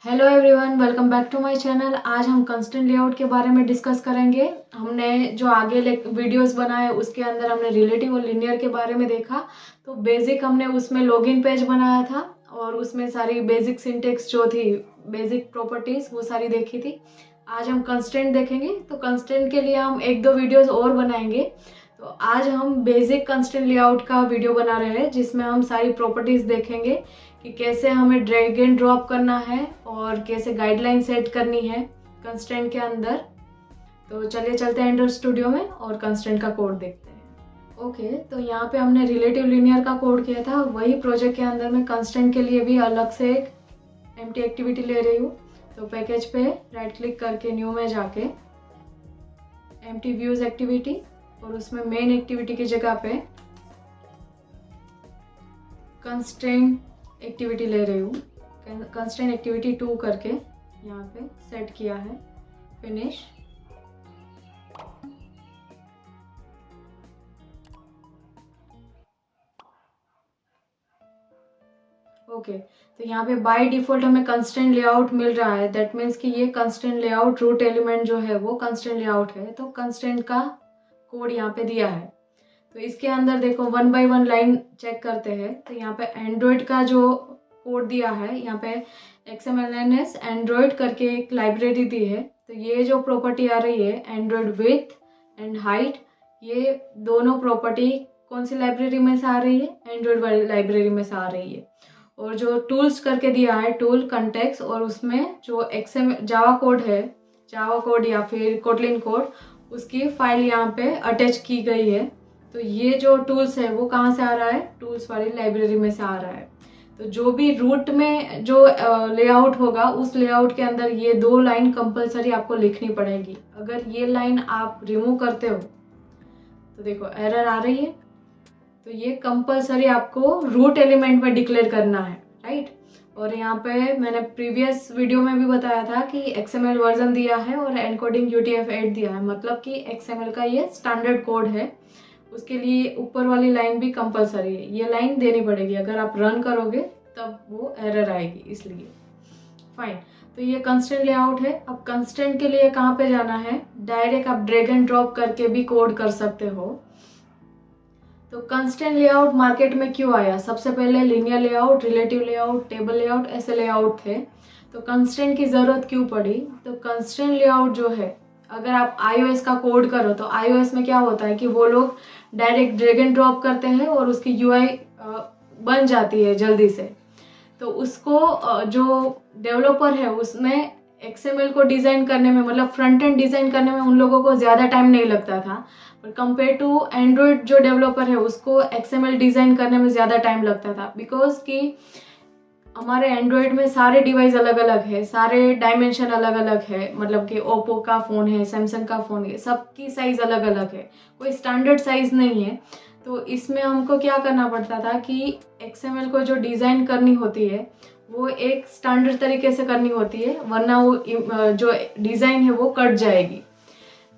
Hello everyone, welcome back to my channel. आज हम constraint layout के बारे में डिस्कस करेंगे। हमने जो आगे वीडियोस बनाए उसके अंदर हमने रिलेटिव और लिनियर के बारे में देखा। तो बेसिक हमने उसमें लॉगिन पेज बनाया था और उसमें सारी बेसिक सिंटेक्स जो थी, बेसिक प्रॉपर्टीज वो सारी देखी थी। आज हम कंस्ट्रेंट देखेंगे। तो कंस्ट्रेंट के लिए हम एक दो वीडियोज़ और बनाएंगे। तो आज हम बेसिक कंस्ट्रेंट लेआउट का वीडियो बना रहे हैं जिसमें हम सारी प्रॉपर्टीज़ देखेंगे कि कैसे हमें ड्रैग एंड ड्रॉप करना है और कैसे गाइडलाइन सेट करनी है कंस्ट्रेंट के अंदर। तो चलिए चलते हैं एंड्रॉइड स्टूडियो में और कंस्ट्रेंट का कोड देखते हैं। ओके, तो यहाँ पे हमने रिलेटिव लिनियर का कोड किया था, वही प्रोजेक्ट के अंदर मैं कंस्ट्रेंट के लिए भी अलग से एक एम्प्टी एक्टिविटी ले रही हूँ। तो पैकेज पे राइट क्लिक करके न्यू में जाके एम्प्टी व्यूज एक्टिविटी और उसमें मेन एक्टिविटी की जगह पे कंस्ट्रेंट एक्टिविटी ले रही हूँ। कंस्ट्रेंट एक्टिविटी 2 करके यहाँ पे सेट किया है, फिनिश। ओके, तो यहाँ पे बाय डिफॉल्ट हमें कंस्ट्रेंट लेआउट मिल रहा है। दैट मीन्स कि ये कंस्ट्रेंट लेआउट रूट एलिमेंट जो है वो कंस्ट्रेंट लेआउट है। तो कंस्ट्रेंट का कोड यहाँ पे दिया है। तो इसके अंदर देखो 1 बाय 1 लाइन चेक करते हैं। तो यहाँ पे एंड्रॉयड का जो कोड दिया है, यहाँ पे XMLNS एंड्रॉयड करके एक लाइब्रेरी दी है। तो ये जो प्रॉपर्टी आ रही है एंड्रॉयड विथ एंड हाइट, ये दोनों प्रॉपर्टी कौन सी लाइब्रेरी में से आ रही है? एंड्रॉयड वाली लाइब्रेरी में से आ रही है। और जो टूल्स करके दिया है, टूल कंटेक्स, और उसमें जो जावा कोड है, जावा कोड या फिर कोटलिन कोड, उसकी फाइल यहाँ पे अटैच की गई है। तो ये जो टूल्स है वो कहाँ से आ रहा है? टूल्स वाली लाइब्रेरी में से आ रहा है। तो जो भी रूट में जो लेआउट होगा उस लेआउट के अंदर ये 2 लाइन कंपलसरी आपको लिखनी पड़ेगी। अगर ये लाइन आप रिमूव करते हो तो देखो एरर आ रही है। तो ये कंपलसरी आपको रूट एलिमेंट में डिक्लेयर करना है, राइट। और यहाँ पे मैंने प्रीवियस वीडियो में भी बताया था कि XML वर्जन दिया है और एनकोडिंग UTF-8 दिया है, मतलब कि XML का ये स्टैंडर्ड कोड है। उसके लिए ऊपर वाली लाइन भी कंपलसरी है, ये लाइन देनी पड़ेगी। अगर आप रन करोगे तब वो एरर आएगी, इसलिए फाइन। तो ये कंस्ट्रेंट लेआउट है। अब कंस्ट्रेंट के लिए कहाँ पे जाना है? डायरेक्ट आप ड्रैग एंड ड्रॉप करके भी कोड कर सकते हो। तो कंस्ट्रेंट लेआउट मार्केट में क्यों आया? सबसे पहले linear layout, relative layout, table layout, ऐसे लेआउट थे। तो कंस्ट्रेंट की ज़रूरत क्यों पड़ी? तो कंस्ट्रेंट लेआउट जो है, अगर आप iOS का कोड करो तो iOS में क्या होता है कि वो लोग डायरेक्ट ड्रैग एंड ड्रॉप करते हैं और उसकी UI बन जाती है जल्दी से। तो उसको जो डेवलपर है उसमें XML को डिज़ाइन करने में, मतलब फ्रंट एंड डिज़ाइन करने में उन लोगों को ज़्यादा टाइम नहीं लगता था। पर कंपेयर टू एंड्रॉयड जो डेवलपर है उसको XML डिज़ाइन करने में ज़्यादा टाइम लगता था। बिकॉज कि हमारे एंड्रॉयड में सारे डिवाइस अलग अलग है, सारे डायमेंशन अलग अलग है। मतलब कि ओप्पो का फ़ोन है, सैमसंग का फ़ोन है, सबकी साइज़ अलग अलग है, कोई स्टैंडर्ड साइज़ नहीं है। तो इसमें हमको क्या करना पड़ता था कि XML को जो डिज़ाइन करनी होती है वो एक स्टैंडर्ड तरीके से करनी होती है, वरना वो जो डिज़ाइन है वो कट जाएगी।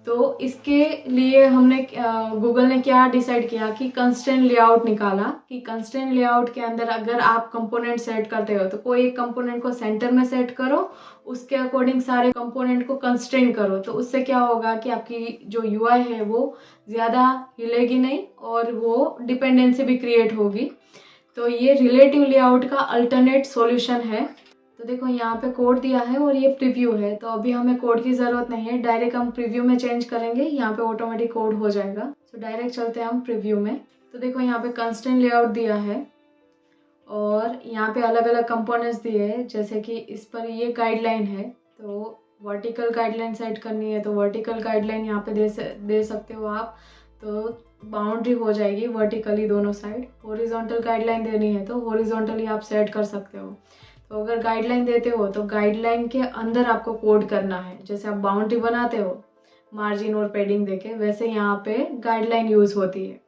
तो इसके लिए हमने गूगल ने क्या डिसाइड किया कि कंस्ट्रेंट लेआउट निकाला कि कंस्ट्रेंट लेआउट के अंदर अगर आप कंपोनेंट सेट करते हो तो कोई एक कंपोनेंट को सेंटर में सेट करो, उसके अकॉर्डिंग सारे कंपोनेंट को कंस्ट्रेंट करो। तो उससे क्या होगा कि आपकी जो UI है वो ज़्यादा हिलेगी नहीं और वो डिपेंडेंसी भी क्रिएट होगी। तो ये रिलेटिव लेआउट का अल्टरनेट सॉल्यूशन है। तो देखो यहाँ पे कोड दिया है और ये प्रीव्यू है। तो अभी हमें कोड की ज़रूरत नहीं है, डायरेक्ट हम प्रीव्यू में चेंज करेंगे, यहाँ पे ऑटोमेटिक कोड हो जाएगा। तो डायरेक्ट चलते हैं हम प्रीव्यू में। तो देखो यहाँ पे कंस्ट्रेंट लेआउट दिया है और यहाँ पे अलग अलग कंपोनेंट्स दिए हैं। जैसे कि इस पर ये गाइडलाइन है, तो वर्टिकल गाइडलाइन सेट करनी है तो वर्टिकल गाइडलाइन यहाँ पे दे सकते हो आप। तो बाउंड्री हो जाएगी वर्टिकली दोनों साइड। हॉरिजॉन्टल गाइडलाइन देनी है तो हॉरिजॉन्टली आप सेट कर सकते हो। तो अगर गाइडलाइन देते हो तो गाइडलाइन के अंदर आपको कोड करना है। जैसे आप बाउंड्री बनाते हो मार्जिन और पैडिंग देके, वैसे यहाँ पे गाइडलाइन यूज़ होती है,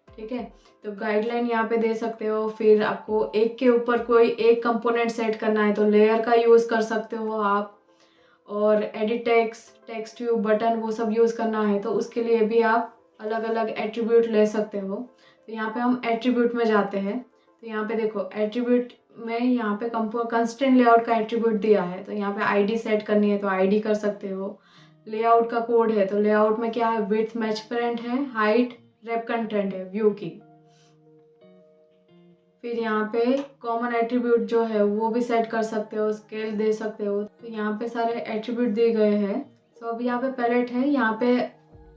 ठीक है। तो गाइडलाइन यहाँ पे दे सकते हो। फिर आपको एक के ऊपर कोई एक कंपोनेंट सेट करना है तो लेयर का यूज़ कर सकते हो आप। और एडिट टेक्स्ट व्यू, बटन, वो सब यूज़ करना है तो उसके लिए भी आप अलग अलग एट्रीब्यूट ले सकते हो। तो यहाँ पे हम एट्रीब्यूट में जाते हैं। तो यहाँ पे देखो एट्रीब्यूट में यहाँ पे कंस्ट्रेंट लेआउट का एट्रीब्यूट दिया है, तो यहाँ पे आईडी सेट करनी है तो आईडी कर सकते हो। लेआउट का कोड है तो लेआउट में क्या है, विड्थ मैच पेरेंट है, हाइट रेप कंटेंट है व्यू की। फिर यहाँ पे कॉमन एट्रीब्यूट जो है वो भी सेट कर सकते हो, स्केल दे सकते हो। तो यहाँ पे सारे एट्रीब्यूट दिए गए हैं। तो अब यहाँ पे पैलेट है, यहाँ पे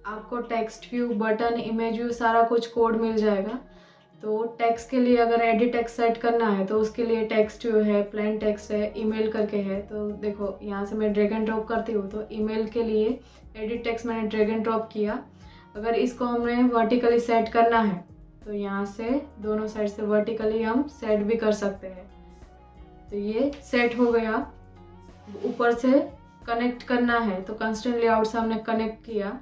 आपको text view, button, image view सारा कुछ कोड मिल जाएगा। तो टेक्स्ट के लिए अगर एडिट टेक्स्ट सेट करना है तो उसके लिए टेक्स्ट व्यू है, प्लेन टेक्स्ट है, ईमेल करके है। तो देखो यहाँ से मैं ड्रैग एंड ड्रॉप करती हूँ तो ईमेल के लिए एडिट टेक्स्ट मैंने ड्रैग एंड ड्रॉप किया। अगर इसको हमें वर्टिकली सेट करना है तो यहाँ से दोनों साइड से वर्टिकली हम सेट भी कर सकते हैं। तो ये सेट हो गया। ऊपर से कनेक्ट करना है तो कंस्ट्रेंट लेआउट से हमने कनेक्ट किया,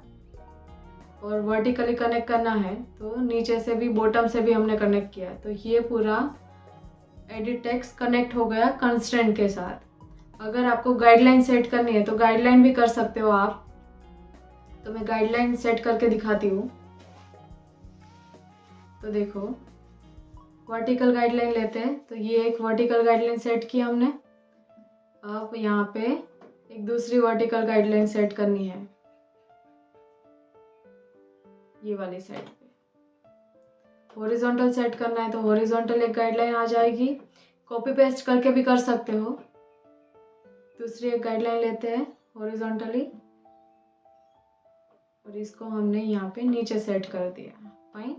और वर्टिकली कनेक्ट करना है तो नीचे से भी, बॉटम से भी हमने कनेक्ट किया। तो ये पूरा एडिट टेक्स्ट कनेक्ट हो गया कंस्ट्रेंट के साथ। अगर आपको गाइडलाइन सेट करनी है तो गाइडलाइन भी कर सकते हो आप। तो मैं गाइडलाइन सेट करके दिखाती हूँ। तो देखो वर्टिकल गाइडलाइन लेते हैं, तो ये एक वर्टिकल गाइडलाइन सेट की हमने। अब यहाँ पे एक दूसरी वर्टिकल गाइडलाइन सेट करनी है, ये वाली साइड पे। हॉरिजॉन्टल सेट करना है तो हॉरिजॉन्टल एक गाइडलाइन आ जाएगी। कॉपी पेस्ट करके भी कर सकते हो। दूसरी एक गाइडलाइन लेते हैं हॉरिजॉन्टली, और इसको हमने यहाँ पे नीचे सेट कर दिया। फाइन।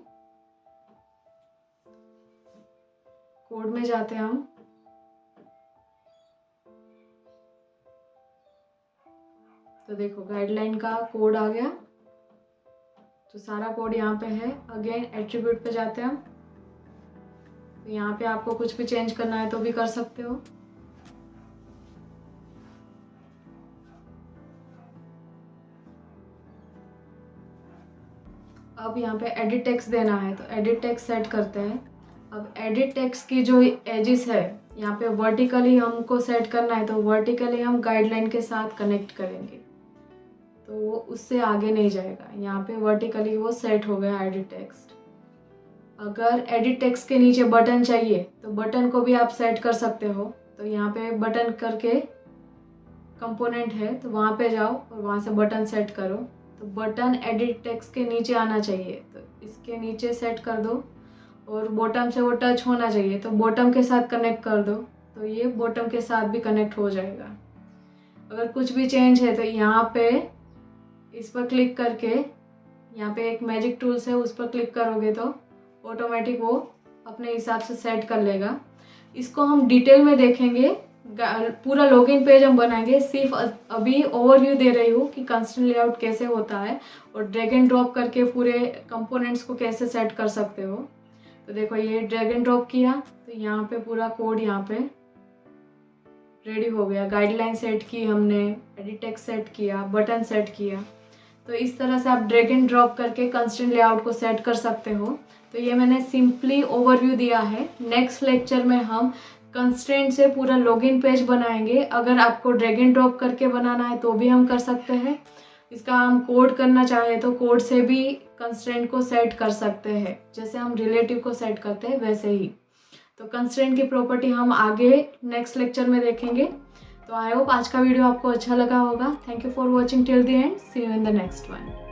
कोड में जाते हैं हम। तो देखो गाइडलाइन का कोड आ गया। तो सारा कोड यहाँ पे है। अगेन एट्रीब्यूट पे जाते हैं हम। तो यहाँ पे आपको कुछ भी चेंज करना है तो भी कर सकते हो। अब यहाँ पे एडिट टेक्स्ट देना है तो एडिट टेक्स्ट सेट करते हैं। अब एडिट टेक्स्ट की जो एजिस है यहाँ पे वर्टिकली हमको सेट करना है, तो वर्टिकली हम गाइडलाइन के साथ कनेक्ट करेंगे तो वो उससे आगे नहीं जाएगा। यहाँ पे वर्टिकली वो सेट हो गया एडिट टेक्स्ट। अगर एडिट टेक्स्ट के नीचे बटन चाहिए तो बटन को भी आप सेट कर सकते हो। तो यहाँ पे बटन करके कंपोनेंट है तो वहाँ पे जाओ और वहाँ से बटन सेट करो। तो बटन एडिट टेक्स्ट के नीचे आना चाहिए, तो इसके नीचे सेट कर दो, और बॉटम से वो टच होना चाहिए तो बॉटम के साथ कनेक्ट कर दो, तो ये बॉटम के साथ भी कनेक्ट हो जाएगा। अगर कुछ भी चेंज है तो यहाँ पे इस पर क्लिक करके, यहाँ पे एक मैजिक टूल्स है उस पर क्लिक करोगे तो ऑटोमेटिक वो अपने हिसाब से सेट कर लेगा। इसको हम डिटेल में देखेंगे, पूरा लॉगिन पेज हम बनाएंगे। सिर्फ अभी ओवरव्यू दे रही हूँ कि कंस्ट्रेंट लेआउट कैसे होता है और ड्रैग एंड ड्रॉप करके पूरे कंपोनेंट्स को कैसे सेट कर सकते हो। तो देखो ये ड्रैग एंड ड्रॉप किया तो यहाँ पे पूरा कोड यहाँ पे रेडी हो गया। गाइडलाइन सेट की हमने, एडिट टेक्स्ट सेट किया, बटन सेट किया। तो इस तरह से आप ड्रैग एंड ड्रॉप करके कंस्ट्रेंट लेआउट को सेट कर सकते हो। तो ये मैंने सिंपली ओवरव्यू दिया है। नेक्स्ट लेक्चर में हम कंस्ट्रेंट से पूरा लॉगिन पेज बनाएंगे। अगर आपको ड्रैग एंड ड्रॉप करके बनाना है तो भी हम कर सकते हैं। इसका हम कोड करना चाहे तो कोड से भी कंस्ट्रेंट को सेट कर सकते हैं, जैसे हम रिलेटिव को सेट करते हैं वैसे ही। तो कंस्ट्रेंट की प्रॉपर्टी हम आगे नेक्स्ट लेक्चर में देखेंगे। तो आई होप आज का वीडियो आपको अच्छा लगा होगा। Thank you for watching till the end. See you in the next one.